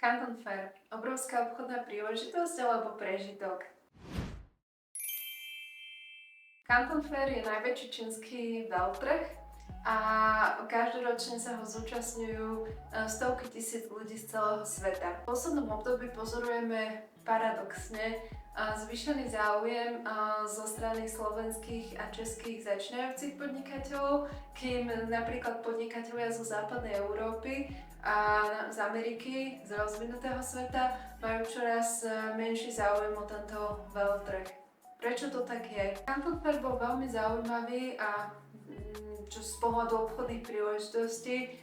Canton Fair. Obrovská obchodná príležitosť alebo prežitok? Canton Fair je najväčší čínsky veľtrh a každoročne sa ho zúčastňujú stovky tisíc ľudí z celého sveta. V poslednom období pozorujeme paradoxne zvýšený záujem zo strany slovenských a českých začínajúcich podnikateľov, kým napríklad podnikatelia zo západnej Európy a z Ameriky, z rozvinutého sveta, majú čoraz menší záujem o tento veľtrh. Prečo to tak je? Canton Fair bol veľmi zaujímavý a čo z pohľadu obchodných príležitostí,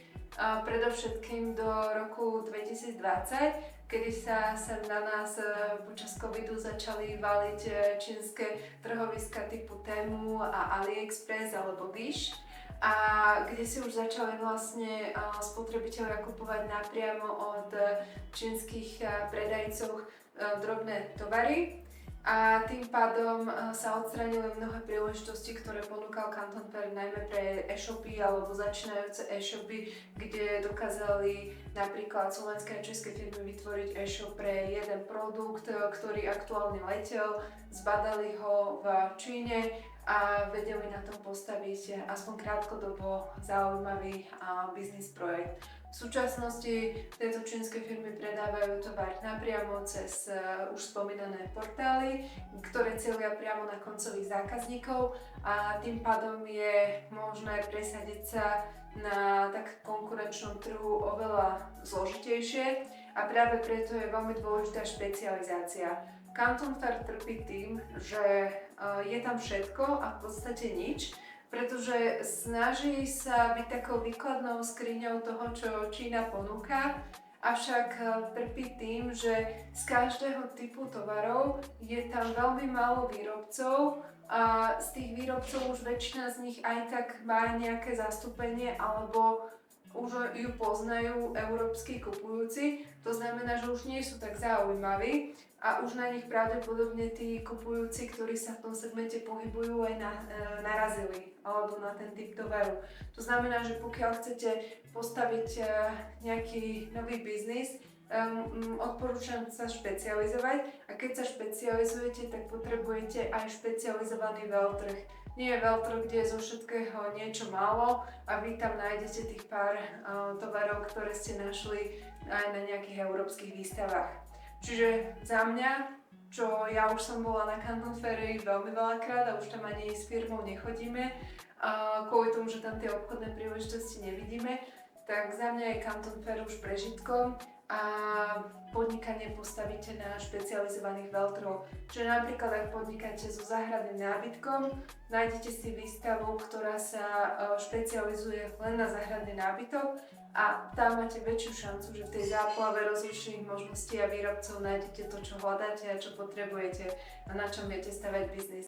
predovšetkým do roku 2020, kedy sa sem na nás počas covidu začali valiť čínske trhoviska typu Temu a AliExpress alebo Wish, a kde si už začali vlastne spotrebitelia kupovať napriamo od čínskych predajcov drobné tovary. A tým pádom sa odstránili mnohé príležitosti, ktoré ponúkal Canton Fair najmä pre e-shopy alebo začínajúce e-shopy, kde dokázali napríklad slovenské a české firmy vytvoriť e-shop pre jeden produkt, ktorý aktuálne letel, zbadali ho v Číne a vedeli na tom postaviť aspoň krátkodobo zaujímavý biznis projekt. V súčasnosti tieto čínske firmy predávajú tovar napriamo cez už spomínané portály, ktoré cieľia priamo na koncových zákazníkov, a tým pádom je možné presadiť sa na tak konkurenčnom trhu oveľa zložitejšie, a práve preto je veľmi dôležitá špecializácia. Canton Fair trpí tým, že je tam všetko a v podstate nič, pretože snaží sa byť takou výkladnou skriňou toho, čo Čína ponúka, avšak trpí tým, že z každého typu tovarov je tam veľmi málo výrobcov a z tých výrobcov už väčšina z nich aj tak má nejaké zastúpenie alebo už ju poznajú európski kupujúci. To znamená, že už nie sú tak zaujímaví a už na nich pravdepodobne tí kupujúci, ktorí sa v tom segmente pohybujú, aj narazili alebo na ten typ tovaru. To znamená, že pokiaľ chcete postaviť nejaký nový biznis, odporúčam sa špecializovať, a keď sa špecializujete, tak potrebujete aj špecializovaný veľtrh. Nie je veľtrh, kde je zo všetkého niečo málo a vy tam nájdete tých pár tovarov, ktoré ste našli aj na nejakých európskych výstavách. Čiže za mňa, čo ja už som bola na Canton Fairi veľmi veľakrát a už tam ani s firmou nechodíme, kvôli tomu, že tam tie obchodné príležitosti nevidíme, tak za mňa je Canton Fair už prežitkom a podnikanie postavíte na špecializovaných veľtrhoch. Čiže napríklad, ak podnikáte so záhranným nábytkom, nájdete si výstavu, ktorá sa špecializuje len na záhradný nábytok, a tam máte väčšiu šancu, že v tej záplave rozličných možností a výrobcov nájdete to, čo hľadáte a čo potrebujete a na čom viete stavať biznis.